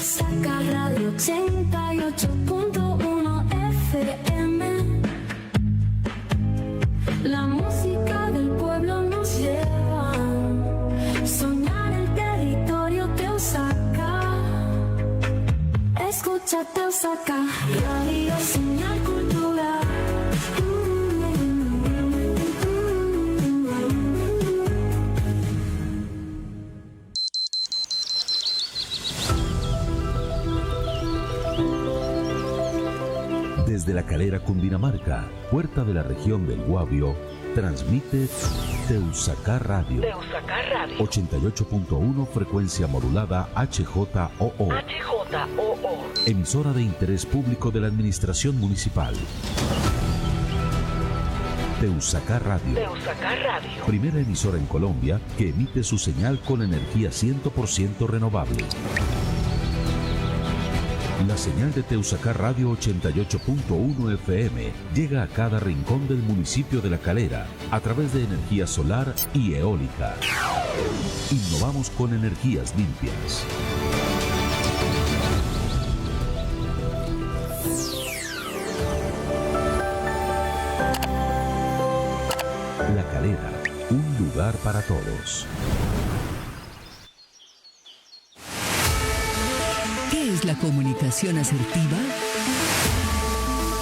Teusaca Radio 88.1 FM. La música del pueblo nos lleva. Soñar el territorio Teusaca. Escucha Teusaca Radio, señal cultural. Desde La Calera, Cundinamarca, puerta de la región del Guavio, transmite Teusaca Radio. Teusaca Radio. 88.1 frecuencia modulada HJOO. HJOO. Emisora de interés público de la Administración Municipal. Teusaca Radio. Teusaca Radio. Primera emisora en Colombia que emite su señal con energía 100% renovable. La señal de Teusaca Radio 88.1 FM llega a cada rincón del municipio de La Calera a través de energía solar y eólica. Innovamos con energías limpias. La Calera, un lugar para todos. ¿Qué es la comunicación asertiva?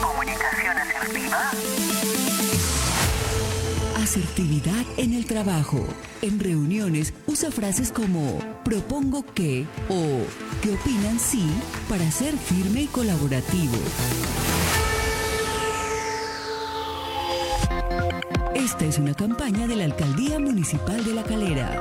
Comunicación asertiva. Asertividad en el trabajo. En reuniones usa frases como propongo que o ¿qué opinan si? Para ser firme y colaborativo. Esta es una campaña de la Alcaldía Municipal de La Calera.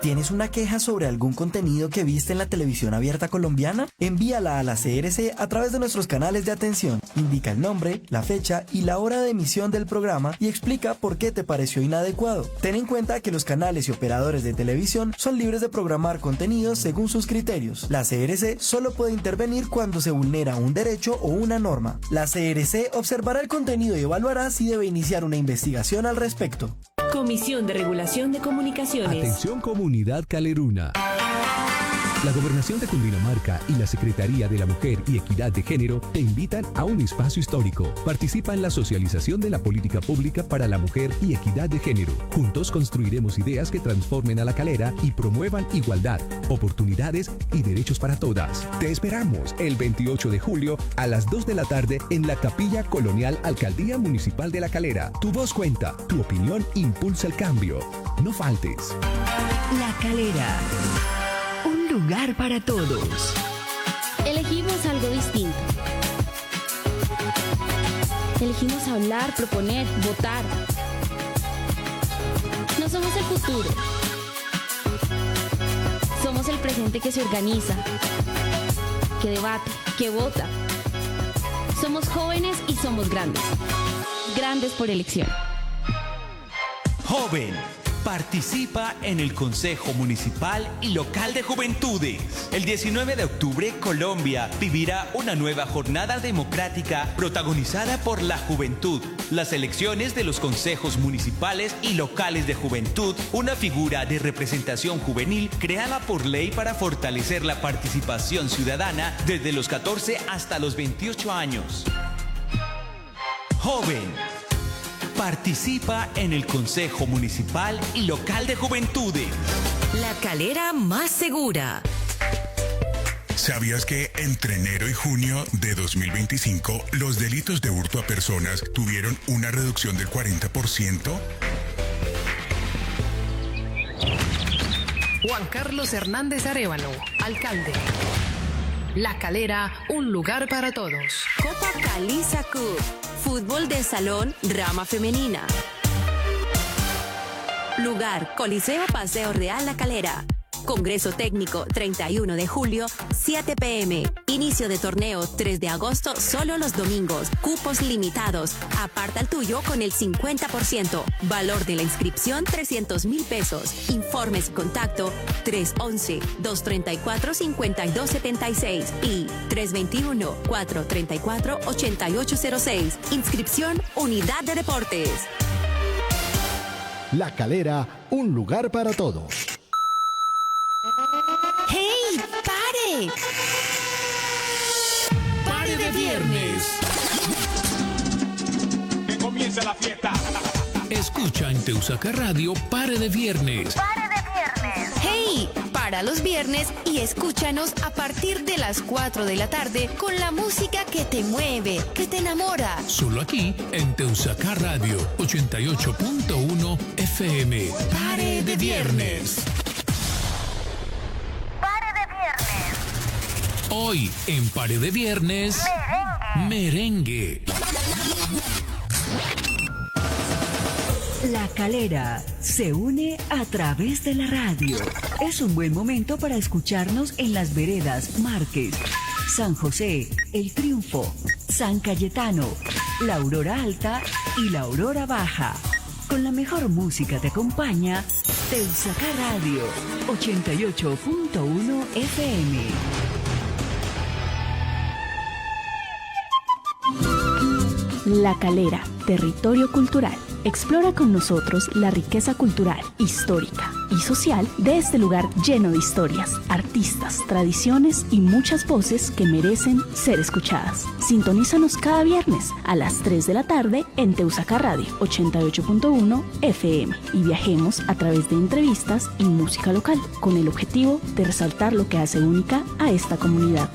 ¿Tienes una queja sobre algún contenido que viste en la televisión abierta colombiana? Envíala a la CRC a través de nuestros canales de atención. Indica el nombre, la fecha y la hora de emisión del programa y explica por qué te pareció inadecuado. Ten en cuenta que los canales y operadores de televisión son libres de programar contenidos según sus criterios. La CRC solo puede intervenir cuando se vulnera un derecho o una norma. La CRC observará el contenido y evaluará si debe iniciar una investigación al respecto. Comisión de Regulación de Comunicaciones. Atención comunidad caleruna. La Gobernación de Cundinamarca y la Secretaría de la Mujer y Equidad de Género te invitan a un espacio histórico. Participa en la socialización de la política pública para la mujer y equidad de género. Juntos construiremos ideas que transformen a La Calera y promuevan igualdad, oportunidades y derechos para todas. Te esperamos el 28 de julio a las 2 de la tarde en la Capilla Colonial Alcaldía Municipal de La Calera. Tu voz cuenta, tu opinión impulsa el cambio. No faltes. La Calera. Un lugar para todos. Elegimos algo distinto. Elegimos hablar, proponer, votar. No somos el futuro. Somos el presente que se organiza, que debate, que vota. Somos jóvenes y somos grandes. Grandes por elección. Joven, participa en el Consejo Municipal y Local de Juventudes. El 19 de octubre, Colombia vivirá una nueva jornada democrática protagonizada por la juventud. Las elecciones de los consejos municipales y locales de juventud, una figura de representación juvenil creada por ley para fortalecer la participación ciudadana desde los 14 hasta los 28 años. Joven, participa en el Consejo Municipal y Local de Juventudes. La Calera más segura. ¿Sabías que entre enero y junio de 2025 los delitos de hurto a personas tuvieron una reducción del 40%? Juan Carlos Hernández Arévalo, alcalde. La Calera, un lugar para todos. Copa Caliza Cup. Fútbol de salón, rama femenina. Lugar, Coliseo Paseo Real La Calera. Congreso técnico, 31 de julio, 7 p.m. Inicio de torneo, 3 de agosto, solo los domingos. Cupos limitados. Aparta el tuyo con el 50%. Valor de la inscripción, 300,000 pesos. Informes y contacto, 311-234-5276 y 321-434-8806. Inscripción, Unidad de Deportes. La Calera, un lugar para todos. ¡Hey! comience la fiesta. Escucha en Teusaca Radio Pare de Viernes. ¡Hey! Para los viernes y escúchanos a partir de las 4 de la tarde con la música que te mueve, que te enamora. Solo aquí en Teusaca Radio 88.1 FM. Pare de Viernes. Hoy en Pare de Viernes, merengue. La Calera se une a través de la radio. Es un buen momento para escucharnos en las veredas Márquez, San José, El Triunfo, San Cayetano, la Aurora Alta y la Aurora Baja. Con la mejor música te acompaña Teusaca Radio 88.1 FM. La Calera, territorio cultural. Explora con nosotros la riqueza cultural, histórica y social de este lugar lleno de historias, artistas, tradiciones y muchas voces que merecen ser escuchadas. Sintonízanos cada viernes a las 3 de la tarde en Teusaca Radio 88.1 FM y viajemos a través de entrevistas y música local con el objetivo de resaltar lo que hace única a esta comunidad.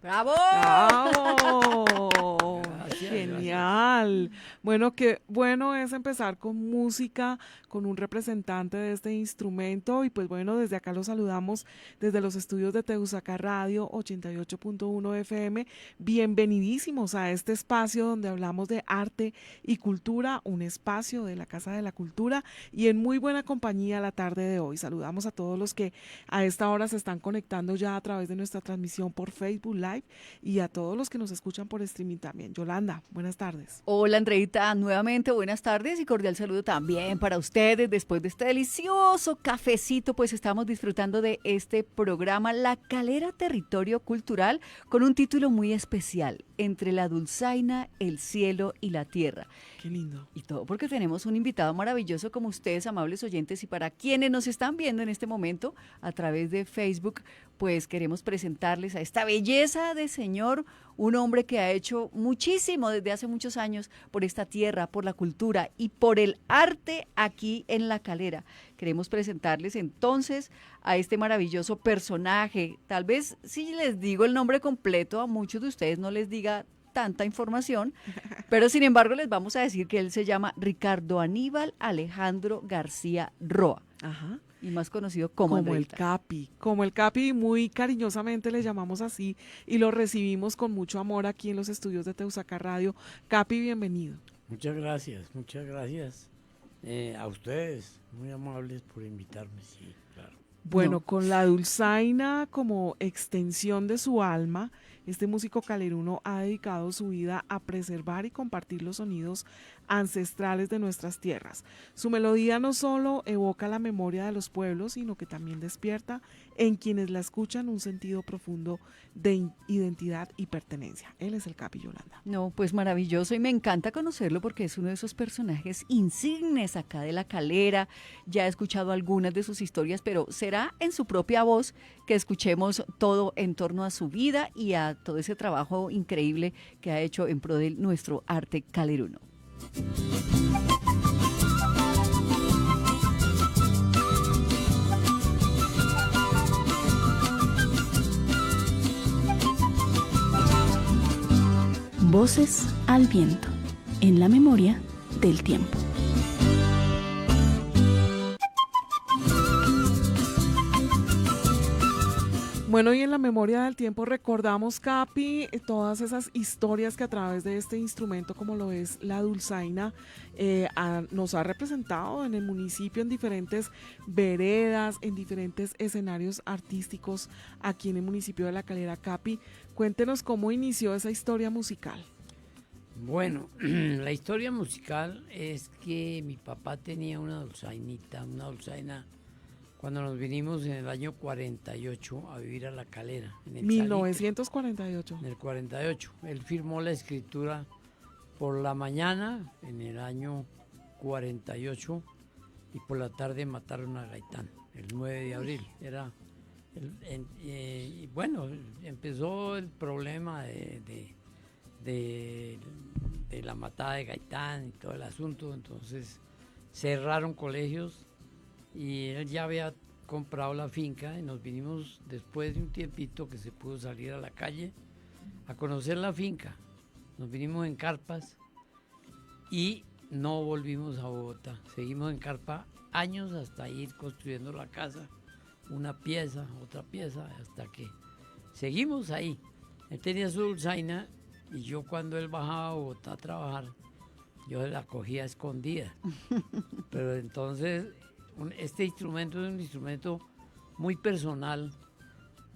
¡Bravo! ¡Bravo! Gracias, Genial. Bueno, qué bueno es empezar con música, con un representante de este instrumento y pues bueno, desde acá los saludamos desde los estudios de Teusaca Radio 88.1 FM. Bienvenidísimos a este espacio donde hablamos de arte y cultura, un espacio de la Casa de la Cultura y en muy buena compañía la tarde de hoy. Saludamos a todos los que a esta hora se están conectando ya a través de nuestra transmisión por Facebook Live y a todos los que nos escuchan por streaming también. Yolanda, buenas tardes. Hola Andreita, nuevamente buenas tardes y cordial saludo también para ustedes después de este delicioso cafecito, pues estamos disfrutando de este programa La Calera Territorio Cultural con un título muy especial, Entre la dulzaina, el cielo y la tierra. Qué lindo. Y todo porque tenemos un invitado maravilloso como ustedes, amables oyentes, y para quienes nos están viendo en este momento a través de Facebook, pues queremos presentarles a esta belleza de señor, un hombre que ha hecho muchísimo desde hace muchos años por esta tierra, por la cultura y por el arte aquí en La Calera. Queremos presentarles entonces a este maravilloso personaje. Tal vez si les digo el nombre completo, a muchos de ustedes no les diga tanta información, pero sin embargo les vamos a decir que él se llama Ricardo Aníbal Alejandro García Roa. Ajá. Y más conocido como el Capi. Como el Capi, muy cariñosamente le llamamos así y lo recibimos con mucho amor aquí en los estudios de Teusaca Radio. Capi, bienvenido. Muchas gracias a ustedes, muy amables por invitarme, sí, claro. Bueno, con la dulzaina como extensión de su alma, este músico caleruno ha dedicado su vida a preservar y compartir los sonidos ancestrales de nuestras tierras. Su melodía no solo evoca la memoria de los pueblos, sino que también despierta en quienes la escuchan un sentido profundo de identidad y pertenencia. Él es el Capi, Yolanda. No, pues maravilloso y me encanta conocerlo porque es uno de esos personajes insignes acá de La Calera. Ya he escuchado algunas de sus historias, pero será en su propia voz que escuchemos todo en torno a su vida y a todo ese trabajo increíble que ha hecho en pro de nuestro arte caleruno. Voces al viento, en la memoria del tiempo. Bueno, y en la memoria del tiempo recordamos, Capi, todas esas historias que a través de este instrumento, como lo es la dulzaina, nos ha representado en el municipio, en diferentes veredas, en diferentes escenarios artísticos aquí en el municipio de La Calera. Capi, cuéntenos cómo inició esa historia musical. Bueno, la historia musical es que mi papá tenía una dulzaina, cuando nos vinimos en el año 48 a vivir a La Calera. En el 1948. Salitre, en el 48. Él firmó la escritura por la mañana en el año 48 y por la tarde mataron a Gaitán, el 9 de abril. Y bueno, empezó el problema de la matada de Gaitán y todo el asunto. Entonces cerraron colegios y él ya había comprado la finca y nos vinimos después de un tiempito que se pudo salir a la calle a conocer la finca. Nos vinimos en carpas y no volvimos a Bogotá. Seguimos en carpa años hasta ir construyendo la casa, una pieza, otra pieza, hasta que seguimos ahí. Él tenía su dulzaina y yo cuando él bajaba a Bogotá a trabajar, yo la cogía escondida. Pero entonces este instrumento es un instrumento muy personal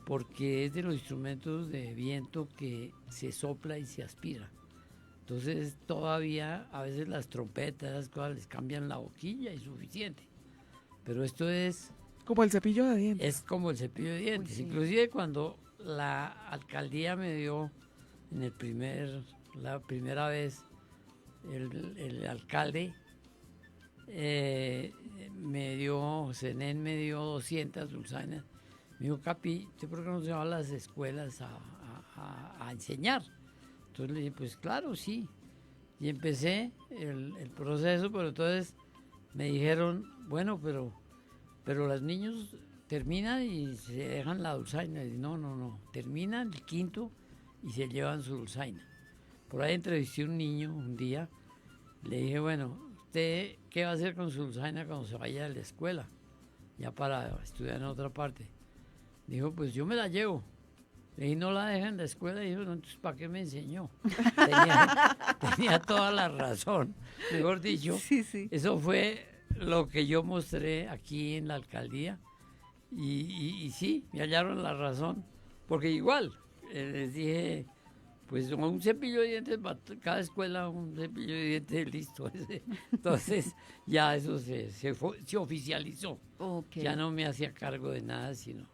porque es de los instrumentos de viento que se sopla y se aspira. Entonces todavía a veces las trompetas, esas cosas les cambian la boquilla y suficiente. Pero esto es... como el cepillo de dientes. Es como el cepillo de dientes. Sí. Inclusive cuando la alcaldía me dio la primera vez el alcalde Zenén me dio 200 dulzainas. Me dijo, Capi, ¿usted por qué no se va a las escuelas a enseñar? Entonces le dije, pues claro, sí. Y empecé el proceso, pero entonces me dijeron, bueno, pero los niños terminan y se dejan la dulzaina. Y no, terminan el quinto y se llevan su dulzaina. Por ahí entrevisté a un niño un día, le dije, bueno, ¿usted qué va a hacer con su dulzaina cuando se vaya a la escuela? Ya para estudiar en otra parte. Dijo, pues yo me la llevo. Le dije, no la deja en la escuela. Y dijo, no, entonces ¿para qué me enseñó? Tenía toda la razón. Mejor dicho, sí. Eso fue lo que yo mostré aquí en la alcaldía. Y sí, me hallaron la razón. Porque igual, les dije, pues un cepillo de dientes, cada escuela un cepillo de dientes, listo. Entonces ya eso se oficializó. Okay. Ya no me hacía cargo de nada, sino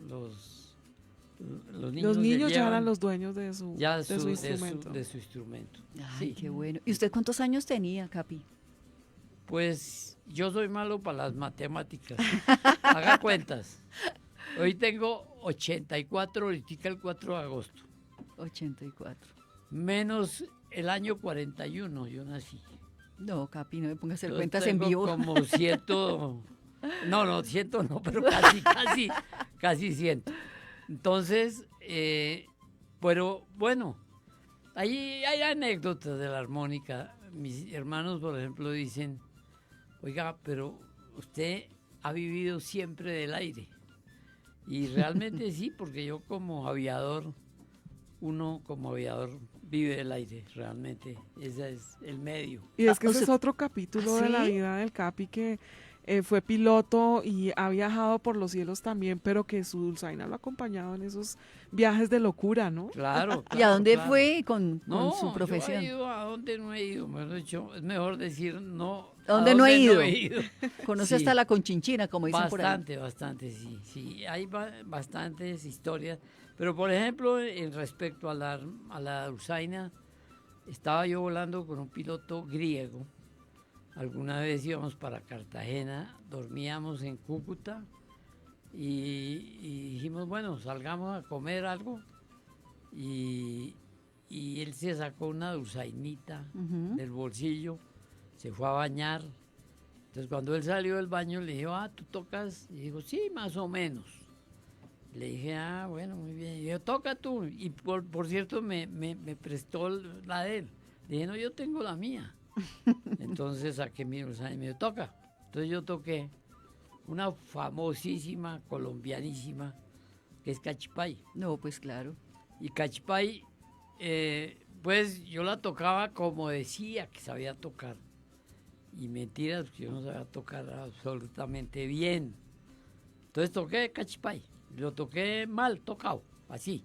los niños ya eran los dueños de su instrumento. De su instrumento. Ay, sí. Qué bueno. ¿Y usted cuántos años tenía, Capi? Pues yo soy malo para las matemáticas. Haga cuentas. Hoy tengo 84, ahorita el 4 de agosto. 84. Menos el año 41, yo nací. No, Capi, no me ponga a hacer yo cuentas en vivo. Como 100, no, pero casi 100. Entonces, pero bueno, ahí hay anécdotas de la armónica. Mis hermanos, por ejemplo, dicen, oiga, pero usted ha vivido siempre del aire. Y realmente sí, porque yo como aviador, vive del aire, realmente. Ese es el medio. Y es que ese es otro capítulo de la vida del Capi, que fue piloto y ha viajado por los cielos también, pero que su dulzaina lo ha acompañado en esos viajes de locura, ¿no? Claro. ¿Y a dónde fue con su profesión? Yo he ido a donde no he ido, mejor dicho, es mejor decir no. ¿A dónde no he ido? Conoce hasta la Conchinchina, como dicen por ahí. Bastante, sí. Hay bastantes historias, pero por ejemplo, en respecto a la dulzaina, estaba yo volando con un piloto griego. Alguna vez íbamos para Cartagena, dormíamos en Cúcuta y dijimos, bueno, salgamos a comer algo. Y él se sacó una dulzainita del bolsillo, se fue a bañar. Entonces cuando él salió del baño le dijo, ¿tú tocas? Y dijo, sí, más o menos. Le dije, bueno, muy bien. Y yo, toca tú. Y por cierto, me prestó la de él. Le dije, no, yo tengo la mía. Entonces saqué mi dulzaina y me dijo, toca. Entonces yo toqué una famosísima, colombianísima, que es Cachipay. No, pues claro. Y Cachipay, pues yo la tocaba como decía que sabía tocar. Y mentiras, porque yo no sabía tocar absolutamente bien. Entonces toqué Cachipay. Lo toqué mal tocado, así.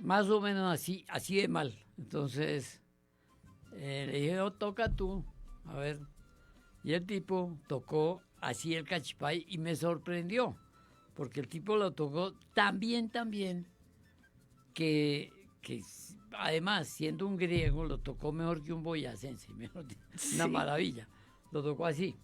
Más o menos así de mal. Entonces, le dije, no, toca tú, a ver. Y el tipo tocó así el Cachipay y me sorprendió, porque el tipo lo tocó tan bien, que además, siendo un griego, lo tocó mejor que un boyacense, una maravilla. Lo tocó así.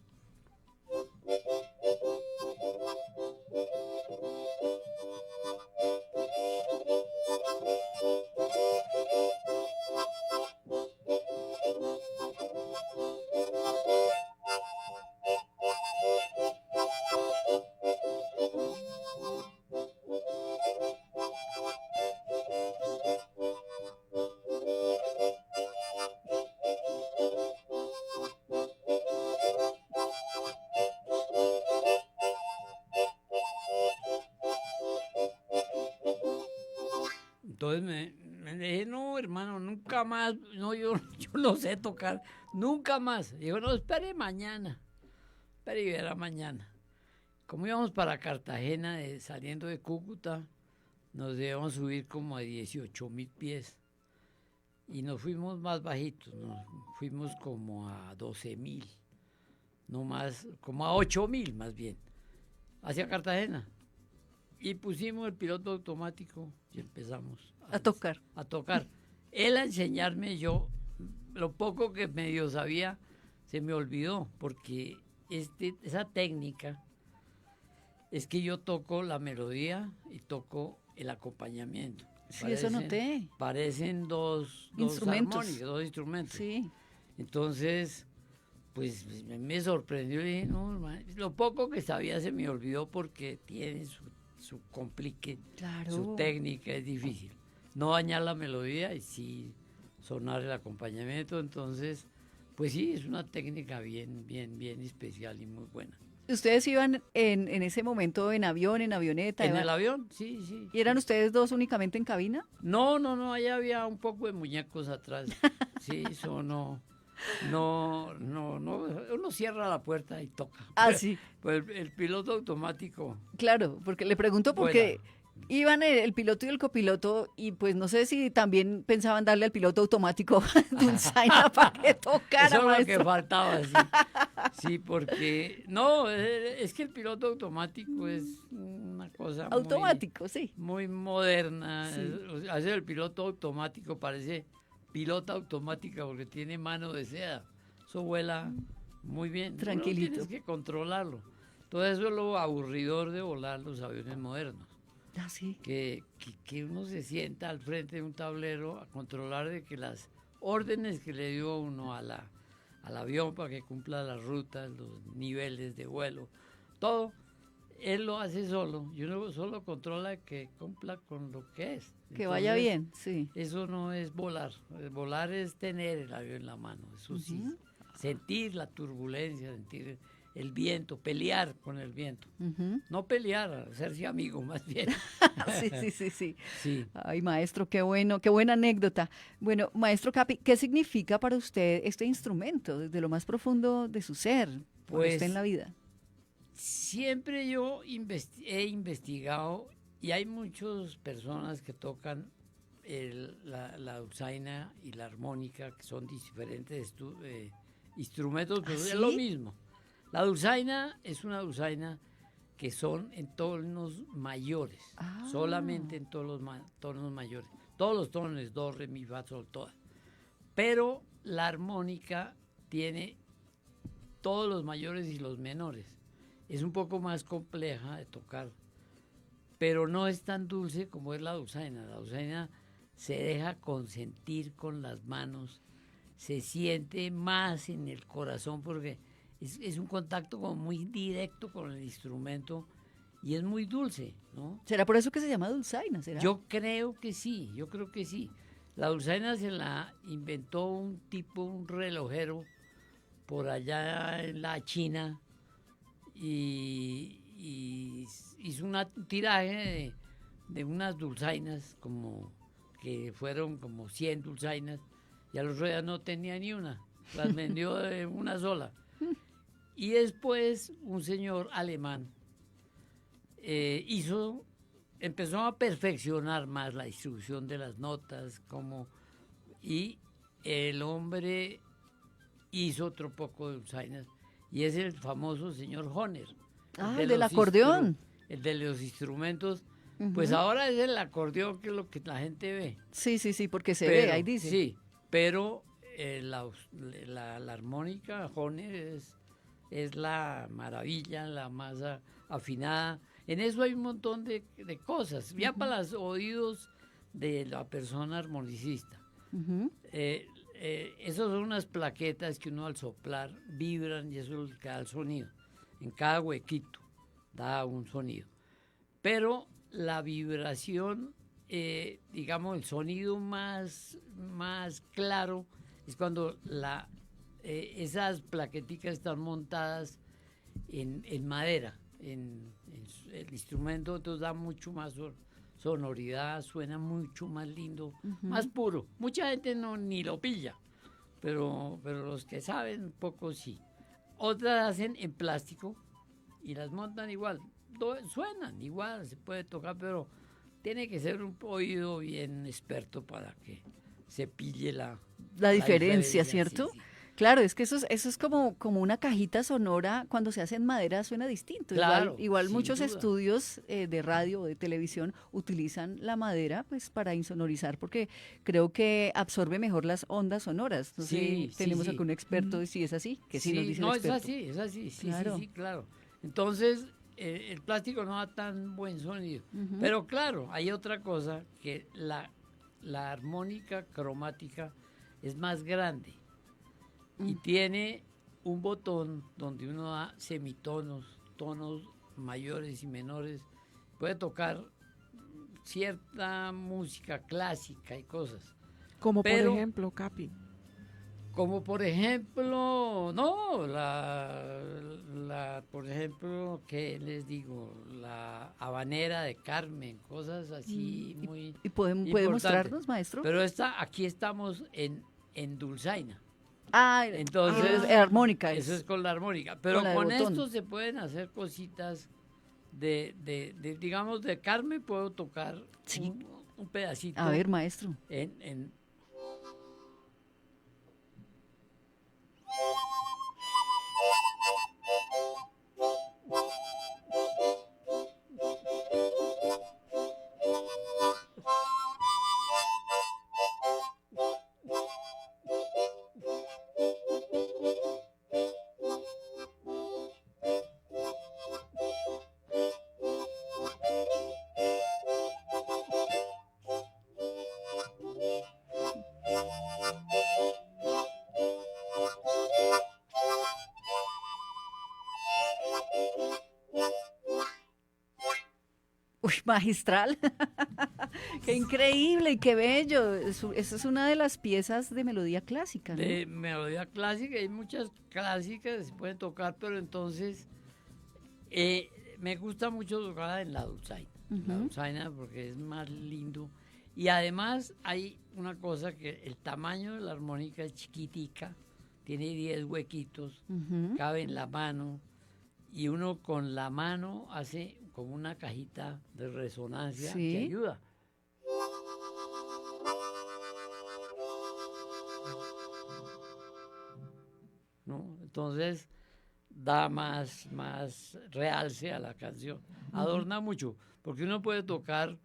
Entonces me dije, no, hermano, nunca más, no, yo no sé tocar, nunca más. Dijo, no, espere mañana, espere y verá mañana. Como íbamos para Cartagena, saliendo de Cúcuta, nos debíamos subir como a 18.000 pies y nos fuimos más bajitos, nos fuimos como a 12.000, no más, como a 8.000 más bien, hacia Cartagena. Y pusimos el piloto automático y empezamos a tocar. Él a enseñarme, yo, lo poco que medio sabía, se me olvidó, porque esa técnica es que yo toco la melodía y toco el acompañamiento. Sí, eso noté. Parecen dos instrumentos. Sí. Entonces, pues me sorprendió y dije, no, lo poco que sabía se me olvidó porque tiene su complique, claro. Su técnica es difícil. No dañar la melodía y sí sonar el acompañamiento. Entonces, pues sí, es una técnica bien especial y muy buena. ¿Ustedes iban en ese momento en avión, en avioneta? En el avión, sí. ¿Y eran ustedes dos únicamente en cabina? No, allá había un poco de muñecos atrás. Sí, eso no, uno cierra la puerta y toca. Sí. Pues el piloto automático. Claro, porque le pregunto porque iban el piloto y el copiloto y pues no sé si también pensaban darle al piloto automático dulzaina para que tocara, eso es maestro. lo que faltaba, sí. Sí, porque no, es que el piloto automático es una cosa automático, sí. Muy moderna. Sí. Hacer el piloto automático parece pilota automática porque tiene mano de seda. Eso vuela muy bien. Tranquilito. Tienes que controlarlo. Todo eso es lo aburridor de volar los aviones modernos. Sí. Que uno se sienta al frente de un tablero a controlar de que las órdenes que le dio uno al avión para que cumpla las rutas, los niveles de vuelo, todo, él lo hace solo. Y uno solo controla que cumpla con lo que es. Que vaya bien, sí. Eso no es volar. Volar es tener el avión en la mano, eso sí. Sentir la turbulencia, sentir el viento, pelear con el viento. No pelear, hacerse amigo más bien. Sí. Ay, maestro, qué bueno, qué buena anécdota. Bueno, maestro Capi, ¿qué significa para usted este instrumento desde lo más profundo de su ser, para usted en la vida? Siempre yo he investigado y hay muchas personas que tocan la dulzaina y la armónica, que son diferentes instrumentos, pero es lo mismo. La dulzaina es una dulzaina que son en tonos mayores, solamente en todos los tonos mayores. Todos los tonos, do, re, mi, fa, sol, todas. Pero la armónica tiene todos los mayores y los menores. Es un poco más compleja de tocar, pero no es tan dulce como es la dulzaina. La dulzaina se deja consentir con las manos se siente más en el corazón porque es un contacto como muy directo con el instrumento y es muy dulce, ¿no? ¿Será por eso que se llama dulzaina? ¿Será? Yo creo que sí, yo creo que sí. La dulzaina se la inventó un tipo, un relojero, por allá en la China, y hizo un tiraje de unas dulzainas, como que fueron como 100 dulzainas, y al otro día no tenía ni una, las vendió de una sola. Y después un señor alemán empezó a perfeccionar más la distribución de las notas, y el hombre hizo otro poco de dulzainas, y es el famoso señor Hohner. Ah, el del acordeón. El de los instrumentos. Pues ahora es el acordeón, que es lo que la gente ve. Sí, porque se ve, ahí dice. Sí, pero la armónica Hohner es la maravilla, la más afinada. En eso hay un montón de cosas, ya para los oídos de la persona armonicista. Esas son unas plaquetas que uno al soplar vibran y eso es lo que da el sonido. En cada huequito da un sonido. Pero la vibración, digamos, el sonido más claro es cuando esas plaqueticas están montadas en madera, en el instrumento, entonces da mucho más sonoridad, suena mucho más lindo, más puro. Mucha gente ni lo pilla, pero los que saben un poco sí. Otras hacen en plástico y las montan igual, suenan igual, se puede tocar, pero tiene que ser un oído bien experto para que se pille la diferencia, ¿cierto? Sí. Claro, es que eso es como una cajita sonora. Cuando se hace en madera suena distinto. Claro, igual muchos duda. estudios de radio o de televisión utilizan la madera pues para insonorizar, porque creo que absorbe mejor las ondas sonoras. No sé, tenemos acá un experto y si es así, que sí nos dice el experto. Es así, claro. Entonces, el plástico no da tan buen sonido. Pero claro, hay otra cosa, que la armónica cromática es más grande. Y tiene un botón donde uno da semitonos, tonos mayores y menores. Puede tocar cierta música clásica y cosas. Como por ejemplo, Capi. Como por ejemplo, por ejemplo, ¿qué les digo? La habanera de Carmen, cosas así muy ¿Y puede mostrarnos, maestro? Pero aquí estamos en dulzaina. Entonces armónica. Eso es con la armónica. Pero con esto se pueden hacer cositas digamos, de Carmen puedo tocar un pedacito. A ver, maestro. Uy, magistral. Qué increíble y qué bello. Esa es una de las piezas de melodía clásica, ¿no? De melodía clásica, hay muchas clásicas que se pueden tocar, pero entonces me gusta mucho tocarla en la dulzaina. La dulzaina porque es más lindo. Y además hay una cosa, que el tamaño de la armónica es chiquitica, tiene 10 huequitos, cabe en la mano, y uno con la mano hace como una cajita de resonancia que ayuda. ¿No? Entonces da más realce a la canción, adorna mucho, porque uno puede tocar,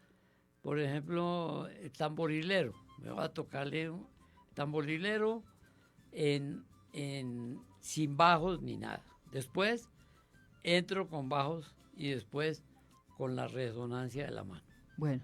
por ejemplo, el tamborilero. Me va a tocarle un tamborilero sin bajos ni nada. Después entro con bajos y después con la resonancia de la mano. Bueno.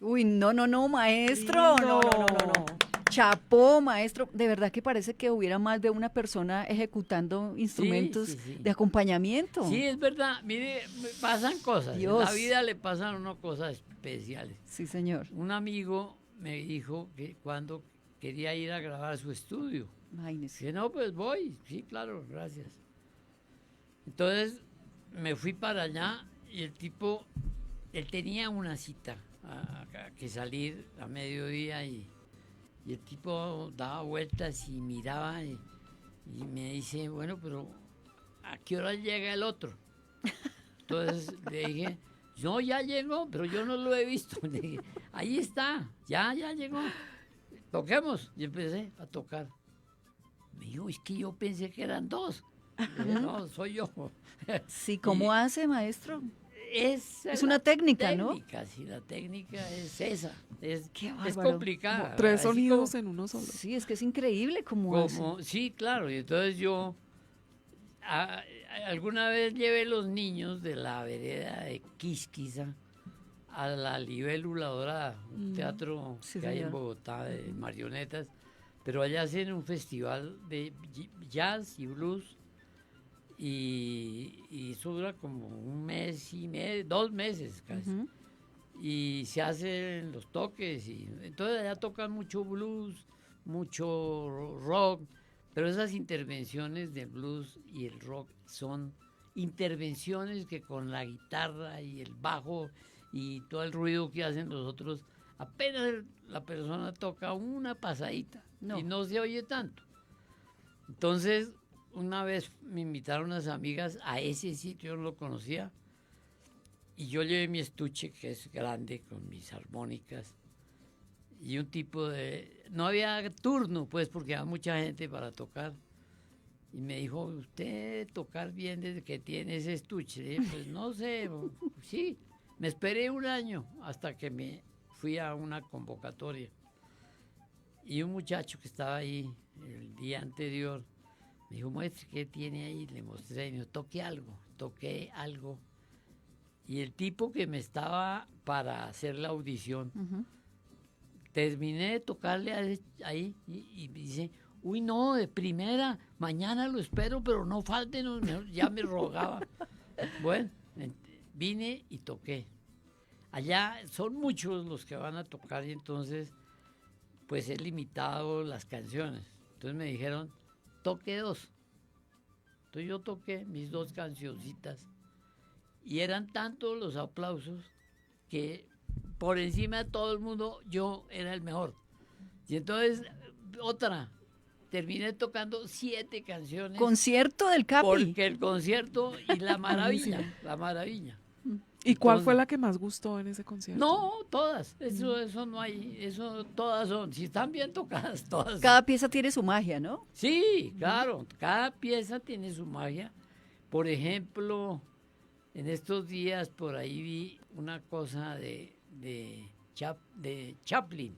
Uy, no, maestro. No. Chapó, maestro. De verdad que parece que hubiera más de una persona ejecutando instrumentos sí. de acompañamiento. Sí, es verdad. Mire, pasan cosas. Dios. En la vida le pasan a uno cosas especiales. Sí, señor. Un amigo me dijo que cuando quería ir a grabar su estudio. Imagínese. Que no, pues voy. Sí, claro, gracias. Entonces me fui para allá y el tipo, él tenía una cita que salir a mediodía y el tipo daba vueltas y miraba y me dice, bueno, pero ¿a qué hora llega el otro? Entonces le dije, no, ya llegó, pero yo no lo he visto. Le dije, ahí está, ya llegó. Toquemos. Y empecé a tocar. Me dijo, es que yo pensé que eran dos. Dije, no, soy yo. Sí, ¿cómo hace, maestro? Es una técnica, ¿no? Sí, la técnica es esa. Es bárbaro. complicada. Tres Así sonidos como- en uno solo. Sí, es que es increíble cómo hace. Sí, claro. Y entonces yo alguna vez llevé los niños de la vereda de Quisquiza a la Libélula Dorada, un teatro sí, que hay en señor. Bogotá de marionetas, pero allá hacen un festival de jazz y blues y eso dura como un mes y medio, 2 meses casi. Ujú. Y se hacen los toques y entonces allá tocan mucho blues, mucho rock, pero esas intervenciones del blues y el rock son intervenciones que con la guitarra y el bajo y todo el ruido que hacen los otros, apenas la persona toca una pasadita y no se oye tanto. Entonces, una vez me invitaron unas amigas a ese sitio, yo no lo conocía, y yo llevé mi estuche, que es grande, con mis armónicas, y un tipo de... No había turno, pues, porque había mucha gente para tocar. Y me dijo, ¿usted tocar bien desde que tiene ese estuche? Le dije, pues, no sé, sí. Me esperé un año hasta que me fui a una convocatoria. Y un muchacho que estaba ahí el día anterior me dijo, muestre qué tiene ahí. Le mostré y me dijo, toqué algo. Y el tipo que me estaba para hacer la audición, terminé de tocarle ahí y dice, uy, no, de primera, mañana lo espero, pero no falte, no, ya me rogaba. Bueno, vine y toqué. Allá son muchos los que van a tocar y entonces, pues he limitado las canciones. Entonces me dijeron, toque 2. Entonces yo toqué mis 2 cancioncitas. Y eran tantos los aplausos que por encima de todo el mundo yo era el mejor. Y entonces, terminé tocando 7 canciones. Concierto del Capi. Porque el concierto y la maravilla. ¿Y cuál Entonces, fue la que más gustó en ese concierto? No, todas. Eso no hay. Eso todas son. Si están bien tocadas, todas. Cada pieza tiene su magia, ¿no? Sí, claro. Cada pieza tiene su magia. Por ejemplo, en estos días por ahí vi una cosa de Chaplin.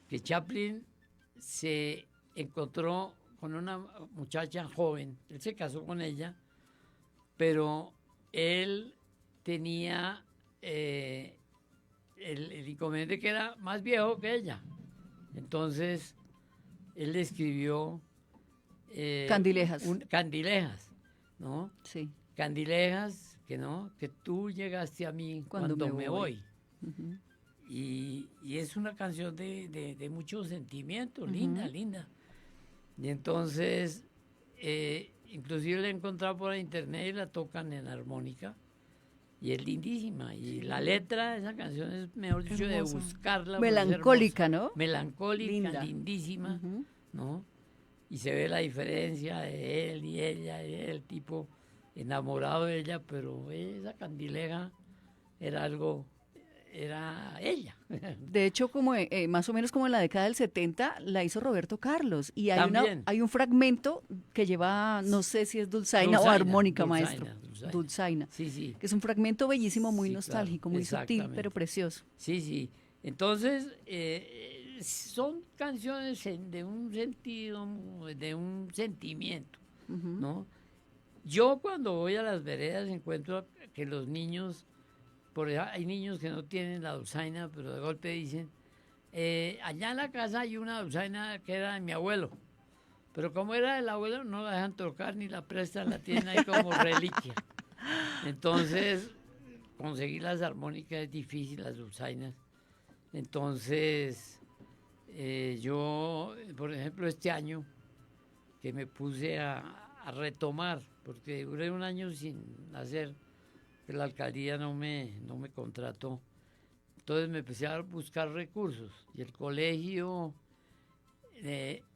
Que Chaplin se encontró con una muchacha joven. Él se casó con ella, pero él tenía el inconveniente que era más viejo que ella. Entonces, él le escribió... Candilejas. Candilejas, ¿no? Sí. Candilejas, que tú llegaste a mí cuando me voy. Ujú. Y es una canción de mucho sentimiento, linda. Y entonces, inclusive la he encontrado por internet y la tocan en armónica. Y es lindísima. Y la letra de esa canción es, mejor dicho, de Hermosa. buscarla. Melancólica, ¿no? Melancólica, Linda. lindísima, ¿no? Y se ve la diferencia de él y ella, y el tipo enamorado de ella, pero esa Candileja era algo era ella. De hecho, como más o menos como en la década del 70, la hizo Roberto Carlos. Y También. hay un fragmento que lleva, no sé si es dulzaina o armónica, maestro. Dulzaina. Sí, sí. Que es un fragmento bellísimo, muy Sí, nostálgico, claro, muy sutil, exactamente. pero precioso. Sí, sí. Entonces, son canciones de un sentido, de un sentimiento, ¿no? Yo cuando voy a las veredas encuentro que los niños, hay niños que no tienen la dulzaina, pero de golpe dicen, allá en la casa hay una dulzaina que era de mi abuelo, pero como era del abuelo no la dejan tocar ni la prestan, la tienen ahí como reliquia. Entonces, conseguir las armónicas es difícil, las dulzainas. Entonces, yo, por ejemplo, este año que me puse a retomar, porque duré un año sin hacer, que la alcaldía no me contrató. Entonces me empecé a buscar recursos y el colegio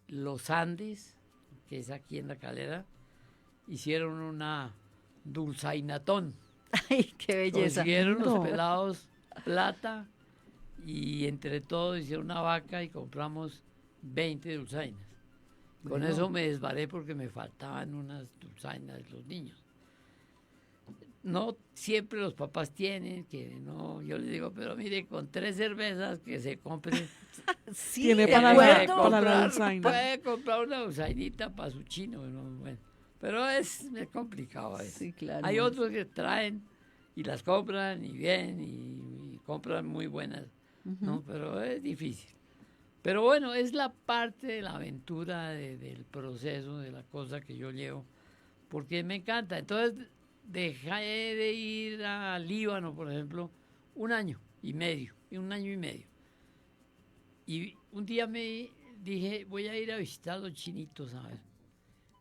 Los Andes, que es aquí en La Calera, hicieron una dulzainatón. ¡Ay, qué belleza! Consiguieron los pelados plata y entre todos hicieron una vaca y compramos 20 dulzainas. Con Bueno. eso me desbaré porque me faltaban unas dulzainas de los niños. No siempre los papás tienen, que no, yo les digo, pero mire, con 3 cervezas que se compren. Sí, Tiene de para acuerdo. la dulzaina. Puede comprar una dulzainita para su chino, ¿no? Bueno, pero es complicado eso. Sí, claro. Hay otros que traen y las compran y bien y compran muy buenas, ¿no? Pero es difícil. Pero bueno, es la parte de la aventura, del proceso, de la cosa que yo llevo, porque me encanta. Entonces dejé de ir al Líbano, por ejemplo, un año y medio. Y un día me dije, voy a ir a visitar a los chinitos, a ver.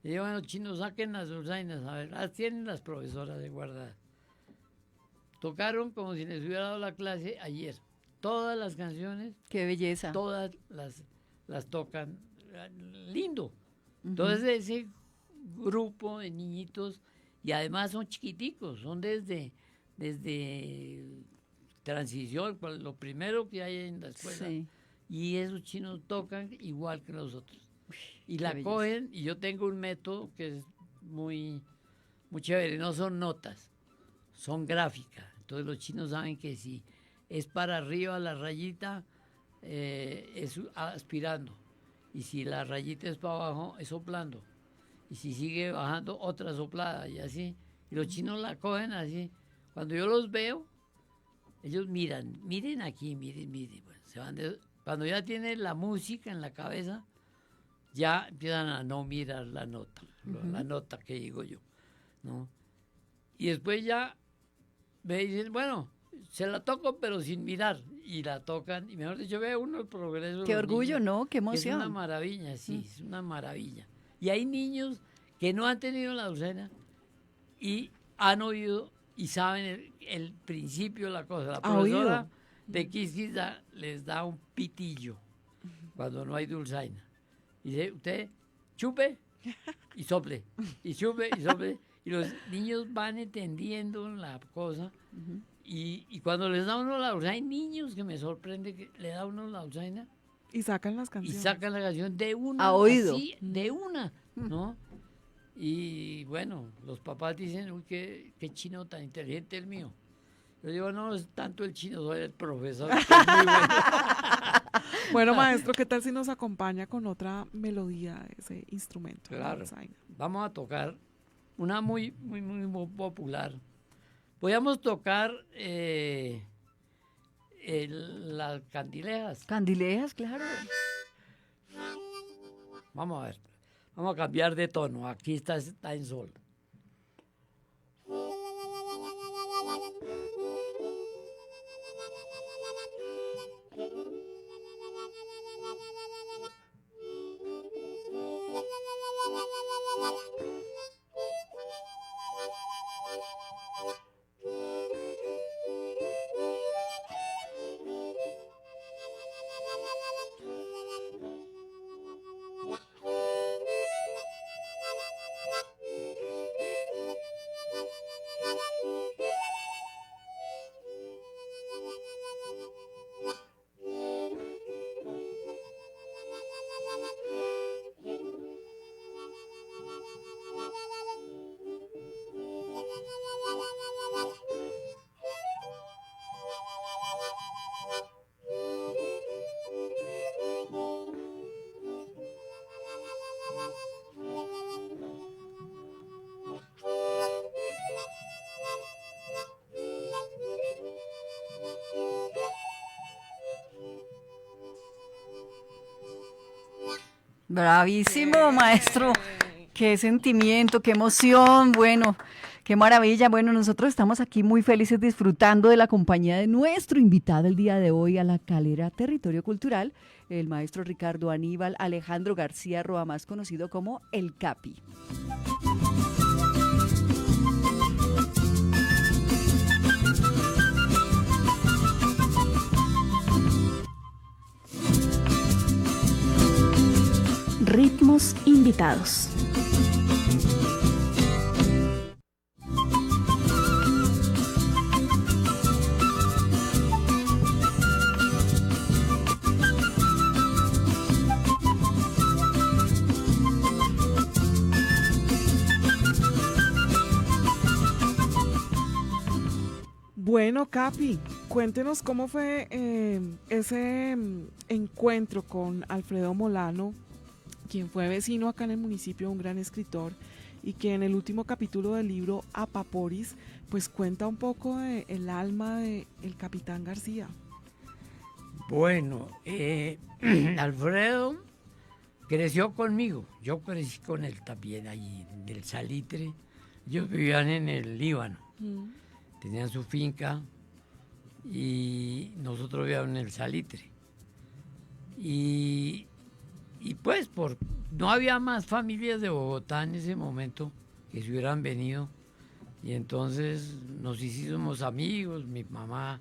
Y digo, bueno, chinos, saquen las dulzainas, a ver, las tienen las profesoras de guardadas. Tocaron como si les hubiera dado la clase ayer. Todas las canciones. ¡Qué belleza! Todas las tocan. Lindo. Entonces ese grupo de niñitos, y además son chiquiticos, son desde transición, lo primero que hay en la escuela. Sí. Y esos chinos tocan igual que los otros. Y qué la belleza. cogen, y yo tengo un método que es muy, muy chévere. No son notas, son gráficas. Entonces los chinos saben que si es para arriba la rayita, es aspirando. Y si la rayita es para abajo, es soplando. Y si sigue bajando, otra soplada, y así. Y los chinos la cogen así. Cuando yo los veo, ellos miren aquí, miren. Bueno, se van cuando ya tienen la música en la cabeza, ya empiezan a no mirar la nota, la nota que digo yo, ¿no? Y después ya me dicen, bueno, se la toco pero sin mirar, y la tocan, y mejor dicho, ve uno el progreso. ¡Qué orgullo, ¿no? ¡Qué emoción! Es una maravilla, sí, es una maravilla. Y hay niños que no han tenido la dulzaina y han oído y saben el principio de la cosa. La profesora de Quisquis les da un pitillo cuando no hay dulzaina. Y dice, usted chupe y sople, y chupe y sople. Y los niños van entendiendo la cosa. Y cuando les da uno la dulzaina, hay niños que me sorprende que le da uno la dulzaina. Y sacan las canciones. Y sacan la canción de una. A oído. Así, de una, ¿no? Y bueno, los papás dicen, uy, qué chino tan inteligente el mío. Yo digo, no es tanto el chino, soy el profesor, que es muy bueno. Bueno, maestro, ¿qué tal si nos acompaña con otra melodía de ese instrumento? Claro. Vamos a tocar una muy popular. Podríamos tocar las candilejas. Candilejas, claro. Vamos a ver. Vamos a cambiar de tono. Aquí está en sol. Bravísimo, maestro. Qué sentimiento, qué emoción. Bueno, qué maravilla. Bueno, nosotros estamos aquí muy felices disfrutando de la compañía de nuestro invitado el día de hoy a La Calera Territorio Cultural, el maestro Ricardo Aníbal Alejandro García Roa, más conocido como El Capi. Ritmos invitados. Bueno, Capi, cuéntenos cómo fue ese encuentro con Alfredo Molano, quien fue vecino acá en el municipio, un gran escritor, y que en el último capítulo del libro Apaporis, pues cuenta un poco de el alma de el Capitán García. Bueno, Alfredo creció conmigo, yo crecí con él también ahí en el Salitre. Ellos vivían en el Líbano, tenían su finca y nosotros vivíamos en el Salitre. Y pues no había más familias de Bogotá en ese momento que se hubieran venido, y entonces nos hicimos amigos, mi mamá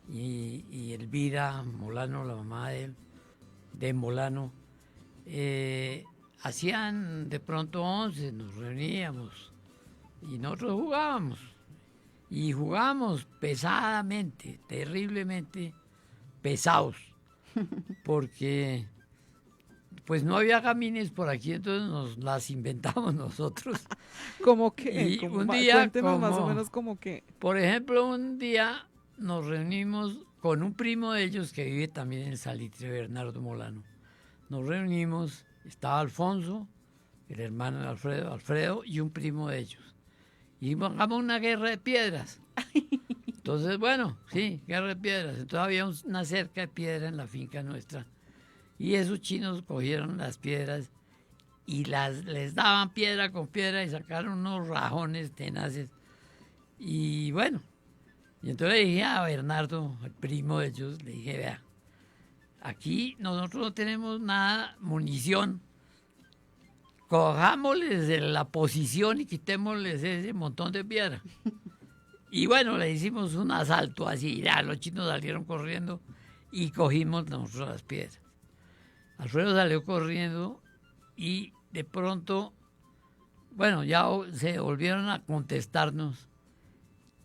y Elvira Molano, la mamá de Molano, hacían de pronto 11, nos reuníamos y nosotros jugábamos, y jugábamos pesadamente, terriblemente pesados, porque pues no había gamines por aquí, entonces nos las inventamos nosotros. ¿Cómo que? Y un día, cuéntenos más o menos como que. Por ejemplo, un día nos reunimos con un primo de ellos que vive también en el Salitre, Bernardo Molano. Nos reunimos, estaba Alfonso, el hermano de Alfredo y un primo de ellos. Y hagamos una guerra de piedras. Entonces, bueno, sí, guerra de piedras. Entonces había una cerca de piedra en la finca nuestra. Y esos chinos cogieron las piedras y les daban piedra con piedra y sacaron unos rajones tenaces. Y bueno, y entonces le dije a Bernardo, el primo de ellos, le dije, vea, aquí nosotros no tenemos nada, munición. Cojámosles la posición y quitémosles ese montón de piedra. Y bueno, le hicimos un asalto así, ya los chinos salieron corriendo y cogimos nosotros las piedras. Alfredo salió corriendo y de pronto, bueno, ya se volvieron a contestarnos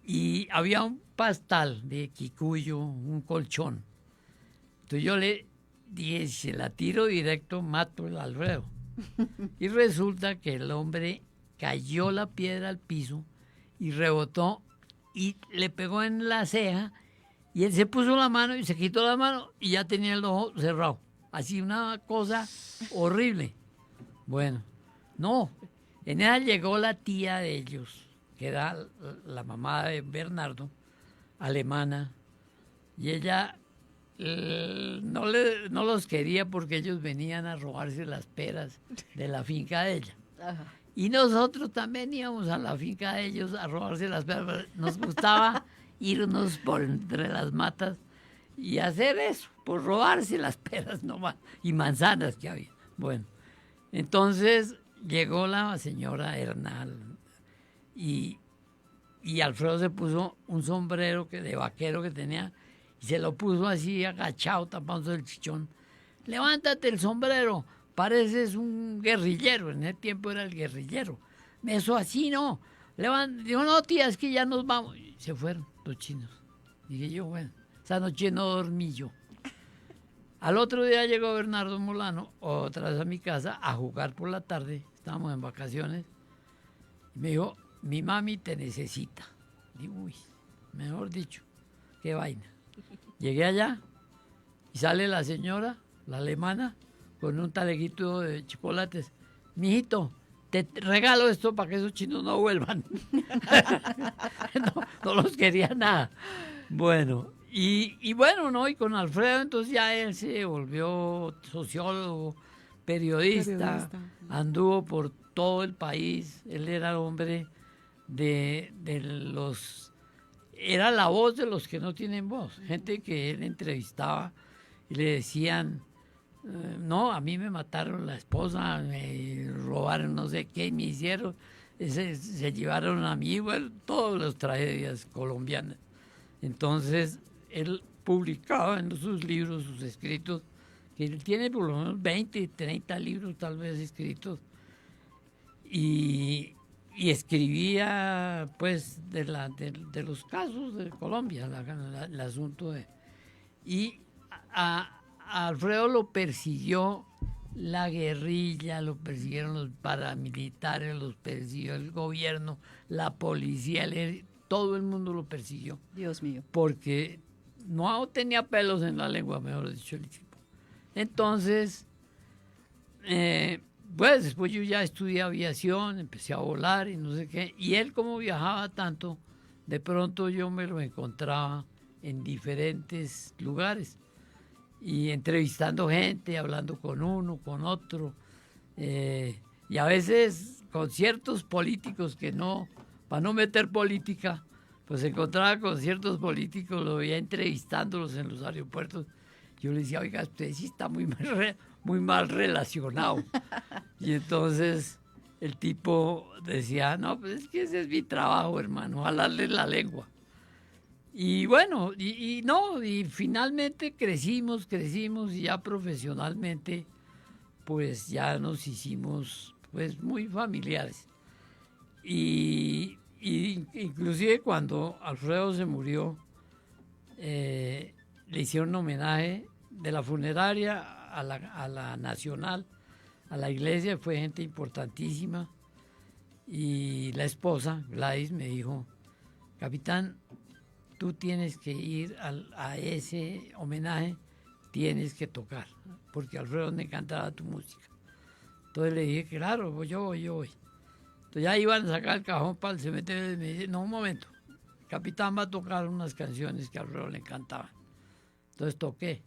y había un pastal de quicuyo, un colchón. Entonces yo le dije, si la tiro directo, mato al Alfredo. Y resulta que el hombre cayó la piedra al piso y rebotó y le pegó en la ceja y él se puso la mano y se quitó la mano y ya tenía el ojo cerrado. Así una cosa horrible. Bueno, no, en ella llegó la tía de ellos, que era la mamá de Bernardo, alemana, y ella no los quería porque ellos venían a robarse las peras de la finca de ella. Ajá. Y nosotros también íbamos a la finca de ellos a robarse las peras. Nos gustaba irnos por entre las matas y hacer eso, por robarse las peras nomás y manzanas que había. Bueno, entonces llegó la señora Hernal y Alfredo se puso un sombrero de vaquero que tenía y se lo puso así agachado, tapándose el chichón. Levántate el sombrero, pareces un guerrillero. En ese tiempo era el guerrillero. Eso así no. Digo, no, tía, es que ya nos vamos. Y se fueron los chinos. Dije yo, bueno, esa noche no dormí yo. Al otro día llegó Bernardo Molano otra vez a mi casa a jugar por la tarde. Estábamos en vacaciones. Y me dijo, mi mami te necesita. Digo, uy, mejor dicho, qué vaina. Llegué allá y sale la señora, la alemana, con un taleguito de chocolates. Mijito, te regalo esto para que esos chinos no vuelvan. no los quería nada. Bueno, y bueno, ¿no? Y con Alfredo, entonces ya él se volvió sociólogo, periodista, anduvo por todo el país. Él era hombre de los... Era la voz de los que no tienen voz. Gente que él entrevistaba y le decían, no, a mí me mataron la esposa, me robaron no sé qué, me hicieron, se llevaron a mí, bueno, todas las tragedias colombianas. Entonces, él publicaba en sus libros, sus escritos, que él tiene por lo menos 20, 30 libros tal vez escritos, y escribía pues de los casos de Colombia, el asunto de... Y a Alfredo lo persiguió la guerrilla, lo persiguieron los paramilitares, los persiguió el gobierno, la policía, todo el mundo lo persiguió. Dios mío. Porque no tenía pelos en la lengua, mejor dicho, el tipo. Entonces, pues después yo ya estudié aviación, empecé a volar y no sé qué. Y él, como viajaba tanto, de pronto yo me lo encontraba en diferentes lugares. Y entrevistando gente, hablando con uno, con otro. Y a veces con ciertos políticos que no, para no meter política, pues se encontraba con ciertos políticos, lo veía entrevistándolos en los aeropuertos. Yo le decía, oiga, usted sí está muy mal relacionado. Y entonces el tipo decía, no, pues es que ese es mi trabajo, hermano, jalarle la lengua. Y bueno, y finalmente crecimos y ya profesionalmente pues ya nos hicimos pues muy familiares. Y inclusive cuando Alfredo se murió, le hicieron un homenaje de la funeraria a la nacional, a la iglesia, fue gente importantísima. Y la esposa, Gladys, me dijo, capitán, tú tienes que ir a ese homenaje, tienes que tocar, porque a Alfredo le encantaba tu música. Entonces le dije, claro, yo voy. Entonces ya iban a sacar el cajón para el cementerio y me dice, no, un momento, el capitán va a tocar unas canciones que a Alfredo le encantaban. Entonces toqué.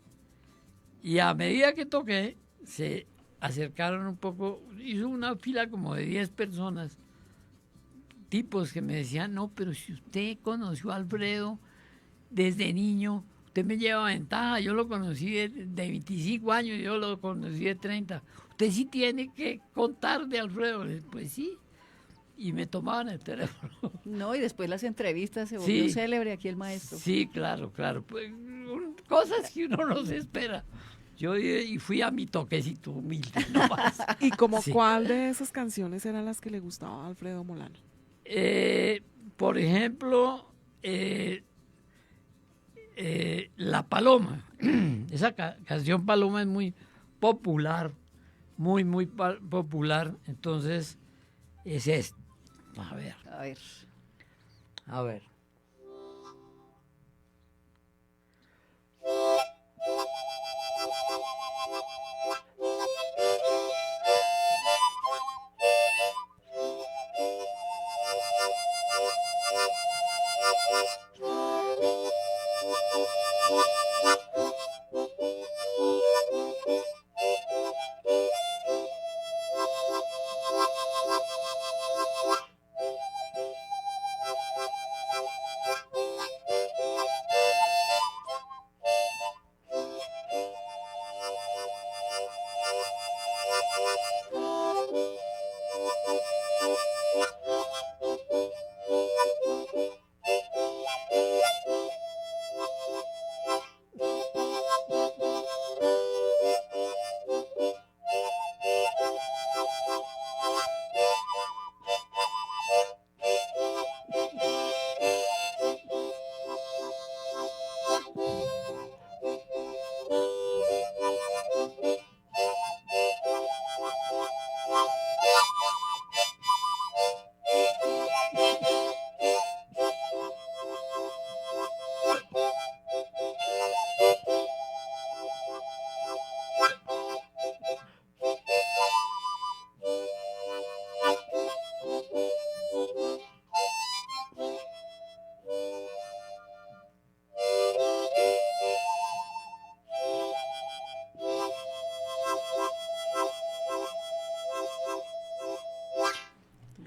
Y a medida que toqué, se acercaron un poco, hizo una fila como de 10 personas, tipos que me decían, no, pero si usted conoció a Alfredo desde niño, usted me lleva ventaja, yo lo conocí de 25 años, yo lo conocí de 30, usted sí tiene que contar de Alfredo. Pues sí, y me tomaban el teléfono. No, y después las entrevistas, se volvió célebre aquí el maestro. Sí, claro, pues, cosas que uno no se espera. Yo y fui a mi toquecito humilde nomás. ¿Y como cuál de esas canciones eran las que le gustaba a Alfredo Molano? Por ejemplo, La Paloma. Esa canción Paloma es muy popular, muy popular. Entonces, es esto. A ver.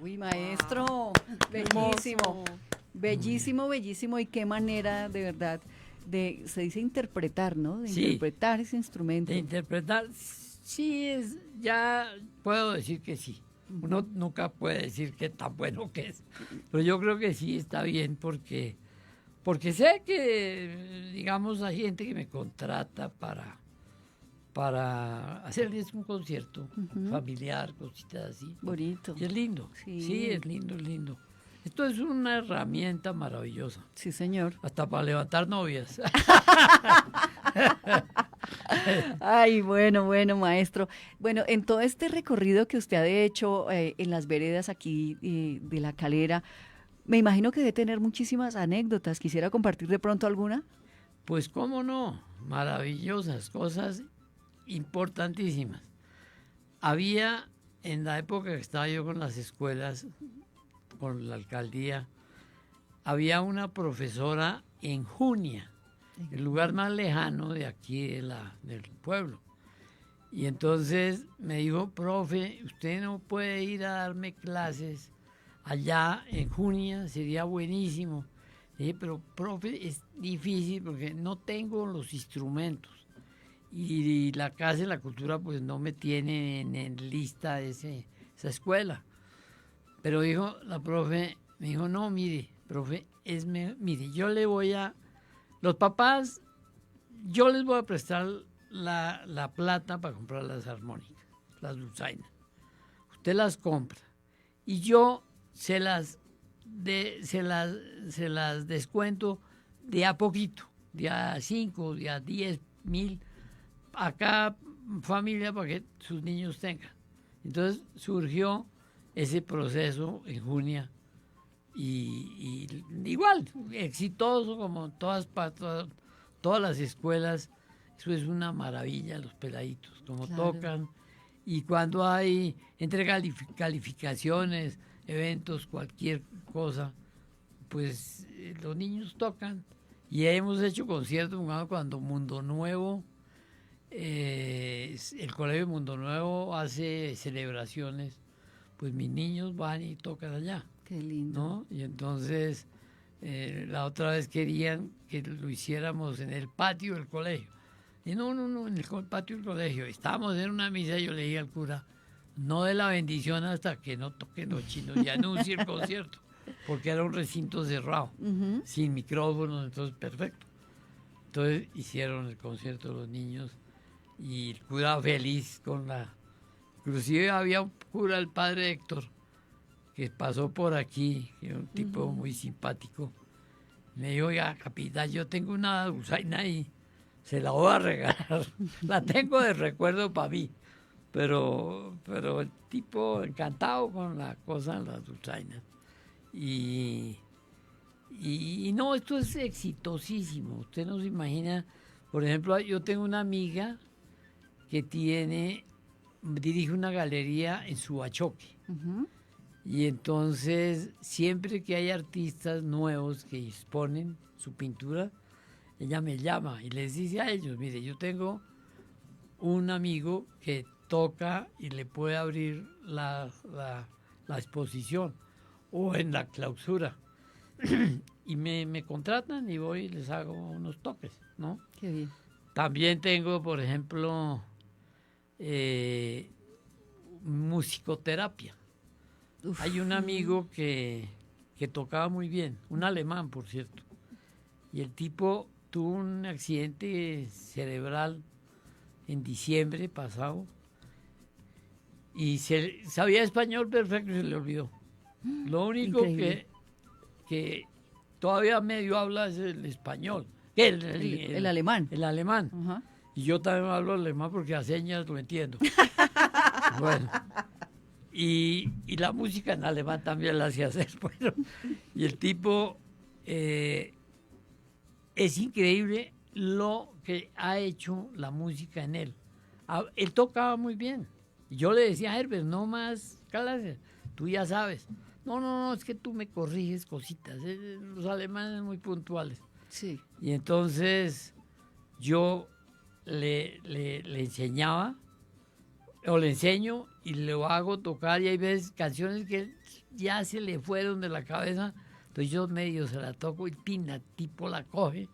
Uy, maestro, bellísimo, bellísimo, bellísimo. Y qué manera, de verdad, se dice interpretar, ¿no? De Sí. interpretar ese instrumento. De interpretar, sí, ya puedo decir que sí. Uno nunca puede decir qué tan bueno que es, pero yo creo que sí está bien porque sé que, digamos, hay gente que me contrata para hacerles un concierto familiar, cositas así. Bonito. Y es lindo, sí, es lindo, es lindo. Esto es una herramienta maravillosa. Sí, señor. Hasta para levantar novias. Ay, bueno, maestro. Bueno, en todo este recorrido que usted ha hecho en las veredas aquí de La Calera, me imagino que debe tener muchísimas anécdotas. ¿Quisiera compartir de pronto alguna? Pues cómo no, maravillosas, cosas importantísimas. Había, en la época que estaba yo con las escuelas, con la alcaldía, había una profesora en Junia, el lugar más lejano de aquí del pueblo. Y entonces me dijo, profe, usted no puede ir a darme clases allá en Junia, sería buenísimo. Le dije, pero profe, es difícil porque no tengo los instrumentos. Y la Casa de la Cultura pues no me tiene en lista esa escuela. Pero dijo la profe, me dijo, no, mire, profe, mire, los papás, yo les voy a prestar la plata para comprar las armónicas, las dulzainas. Usted las compra y yo se las descuento de a poquito, de a 5, de a 10,000 a cada familia para que sus niños tengan. Entonces surgió ese proceso en Junia y igual, exitoso como todas las escuelas. Eso es una maravilla, los peladitos, como Claro. tocan. Y cuando hay entrega calificaciones, eventos, cualquier cosa, pues los niños tocan. Y hemos hecho conciertos cuando Mundo Nuevo, el Colegio Mundo Nuevo hace celebraciones, pues mis niños van y tocan allá. Qué lindo. ¿No? Y entonces la otra vez querían que lo hiciéramos en el patio del colegio. Y no, en el patio del colegio. Estábamos en una misa y yo le dije al cura, no dé la bendición hasta que no toquen los chinos y anuncie el concierto, porque era un recinto cerrado, sin micrófonos, entonces perfecto. Entonces hicieron el concierto de los niños y el cura feliz con Inclusive había un cura, el padre Héctor, que pasó por aquí, que era un tipo muy simpático. Me dijo, oiga, capitán, yo tengo una dulzaina ahí, se la voy a regalar. La tengo de recuerdo para mí. Pero el tipo encantado con la cosa de las dulzainas. Y no, esto es exitosísimo. Usted no se imagina. Por ejemplo, yo tengo una amiga que dirige una galería en Subachoque. Y entonces, siempre que hay artistas nuevos que exponen su pintura, ella me llama y les dice a ellos, mire, yo tengo un amigo que toca y le puede abrir la exposición o en la clausura. Y me contratan y voy y les hago unos toques, ¿no? Qué bien. También tengo, por ejemplo, musicoterapia. Uf. Hay un amigo que tocaba muy bien, un alemán, por cierto, y el tipo tuvo un accidente cerebral en diciembre pasado y sabía español perfecto y se le olvidó. Lo único que todavía medio habla es el español, el alemán. El alemán. Y yo también hablo alemán porque a señas lo entiendo. Bueno, y la música en alemán también la hacía hacer. Bueno, y el tipo, es increíble lo que ha hecho la música en él. Él tocaba muy bien. Y yo le decía, Herbert, no más clases, tú ya sabes. No, es que tú me corriges cositas. Los alemanes muy puntuales. Sí. Y entonces yo le enseñaba o le enseño y lo hago tocar, y hay veces canciones que ya se le fueron de la cabeza, entonces yo medio se la toco y pina, tipo la coge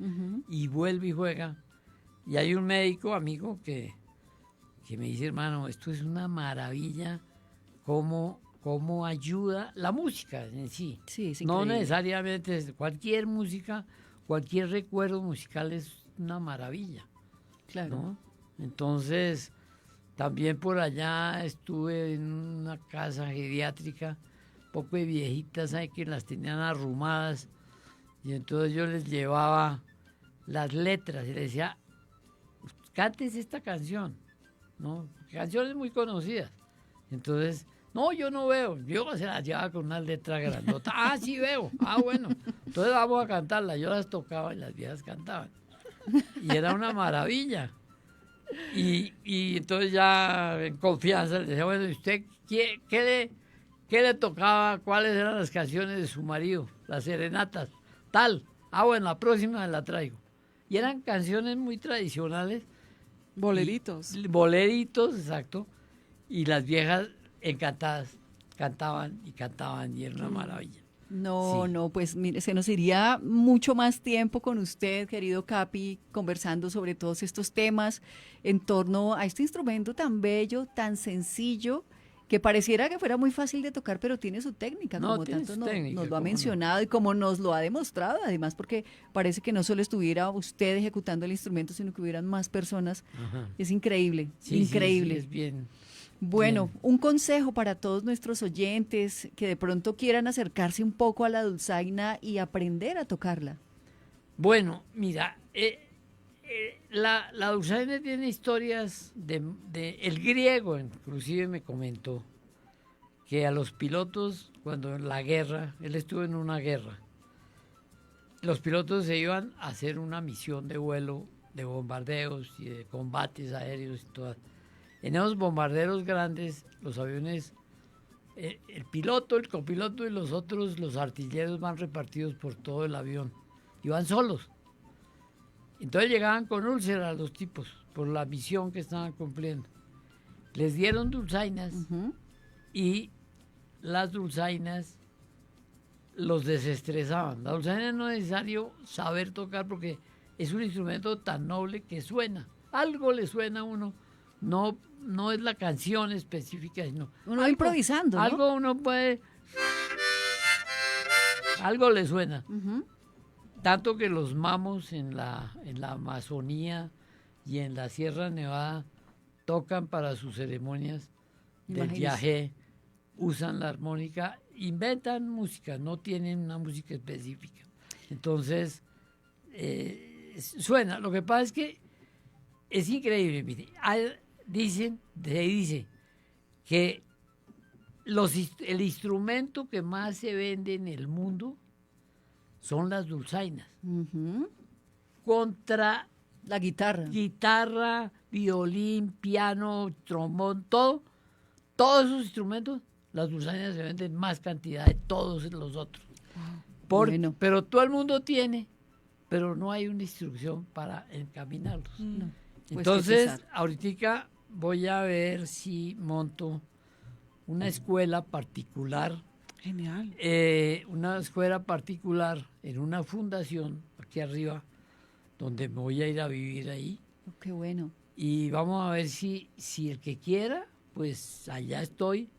y vuelve y juega. Y hay un médico amigo que me dice, hermano, esto es una maravilla, cómo ayuda la música en sí. Sí, es no increíble. necesariamente cualquier música, cualquier recuerdo musical es una maravilla. Claro. ¿no? Entonces, también por allá estuve en una casa geriátrica, poco de viejitas, hay que las tenían arrumadas, y entonces yo les llevaba las letras y les decía, cantes esta canción, ¿no? Canciones muy conocidas. Entonces, no, yo no veo, yo se las llevaba con unas letras grandotas. Ah, sí veo, bueno, entonces vamos a cantarlas. Yo las tocaba y las viejas cantaban. Y era una maravilla. Y entonces ya en confianza le decía, bueno, ¿y usted qué le tocaba? ¿Cuáles eran las canciones de su marido? Las serenatas, tal. Bueno, la próxima la traigo. Y eran canciones muy tradicionales. Boleritos. Boleritos, exacto. Y las viejas encantadas cantaban y era una maravilla. No, Sí. no, pues mire, se nos iría mucho más tiempo con usted, querido Capi, conversando sobre todos estos temas en torno a este instrumento tan bello, tan sencillo, que pareciera que fuera muy fácil de tocar, pero tiene su técnica, No, como tiene tanto su nos técnica, lo ha cómo no. mencionado y como nos lo ha demostrado, además, porque parece que no solo estuviera usted ejecutando el instrumento, sino que hubieran más personas. Ajá. Es increíble, Sí, sí, increíble. sí, es bien. Bueno, Bien. un consejo para todos nuestros oyentes que de pronto quieran acercarse un poco a la dulzaina y aprender a tocarla. Bueno, mira, la dulzaina tiene historias el griego inclusive me comentó que a los pilotos, cuando en la guerra, él estuvo en una guerra, los pilotos se iban a hacer una misión de vuelo, de bombardeos y de combates aéreos y todas. En esos bombarderos grandes, los aviones, el piloto, el copiloto y los otros, los artilleros van repartidos por todo el avión y van solos. Entonces llegaban con úlceras los tipos por la misión que estaban cumpliendo. Les dieron dulzainas y las dulzainas los desestresaban. La dulzaina no es necesario saber tocar porque es un instrumento tan noble que suena. Algo le suena a uno. No es la canción específica, sino Uno va improvisando, ¿no? Algo uno puede... Algo le suena. Tanto que los mamos en la Amazonía y en la Sierra Nevada tocan para sus ceremonias del Imagínese. viaje, usan la armónica, inventan música, no tienen una música específica. Entonces, suena. Lo que pasa es que es increíble. Mire, se dice que el instrumento que más se vende en el mundo son las dulzainas. Contra la guitarra, violín, piano, trombón, todos esos instrumentos, las dulzainas se venden más cantidad de todos los otros. Pero todo el mundo tiene, pero no hay una instrucción para encaminarlos. Pues Entonces, ahorita voy a ver si monto una escuela particular. Genial. Una escuela particular en una fundación aquí arriba, donde me voy a ir a vivir ahí. Oh, qué bueno. Y vamos a ver si el que quiera, pues allá estoy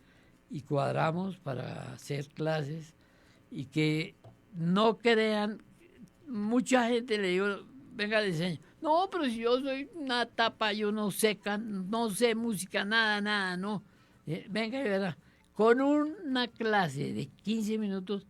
y cuadramos para hacer clases y que no crean, mucha gente le digo, venga, le enseño. No, pero si yo soy una tapa, yo no sé música, nada, no. Venga y verá. Con una clase de 15 minutos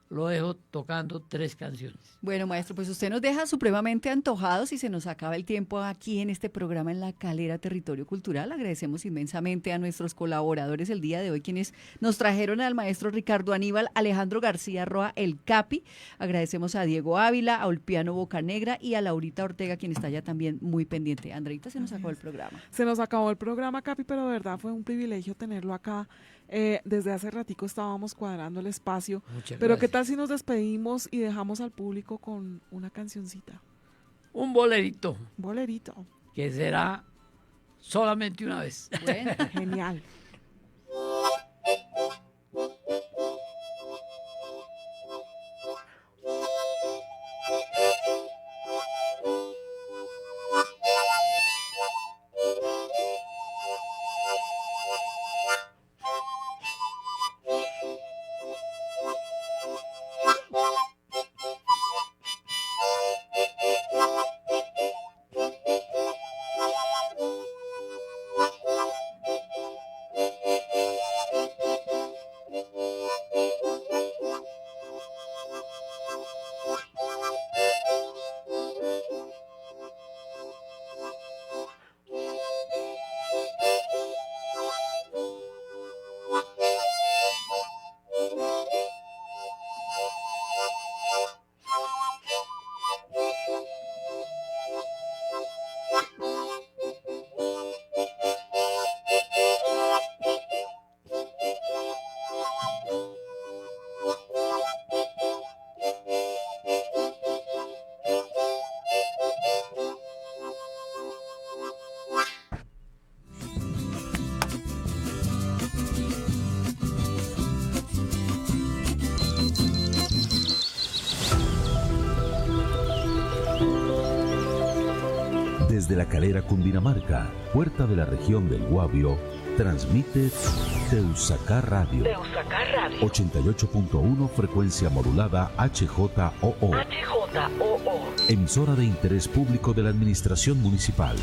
lo dejo tocando 3 canciones. Bueno, maestro, pues usted nos deja supremamente antojados y se nos acaba el tiempo aquí en este programa en La Calera Territorio Cultural. Agradecemos inmensamente a nuestros colaboradores el día de hoy, quienes nos trajeron al maestro Ricardo Aníbal, Alejandro García Roa, el Capi. Agradecemos a Diego Ávila, a Ulpiano Bocanegra y a Laurita Ortega, quien está ya también muy pendiente. Andreita, se nos acabó el programa. Se nos acabó el programa, Capi, pero de verdad fue un privilegio tenerlo acá. Desde hace ratico estábamos cuadrando el espacio. Muchas pero gracias. ¿qué tal si nos despedimos y dejamos al público con una cancioncita? Un bolerito. Bolerito. Que será solamente una vez. Bueno, genial. Desde La Calera, Cundinamarca, puerta de la región del Guavio, transmite Teusacar Radio. Teusacar Radio. 88.1 frecuencia modulada HJOO. HJOO. Emisora de interés público de la Administración Municipal.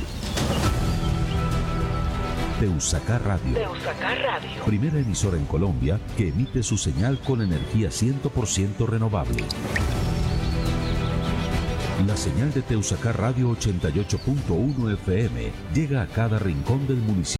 Teusacar Radio. Teusacar Radio. Primera emisora en Colombia que emite su señal con energía 100% renovable. La señal de Teusacar Radio 88.1 FM llega a cada rincón del municipio.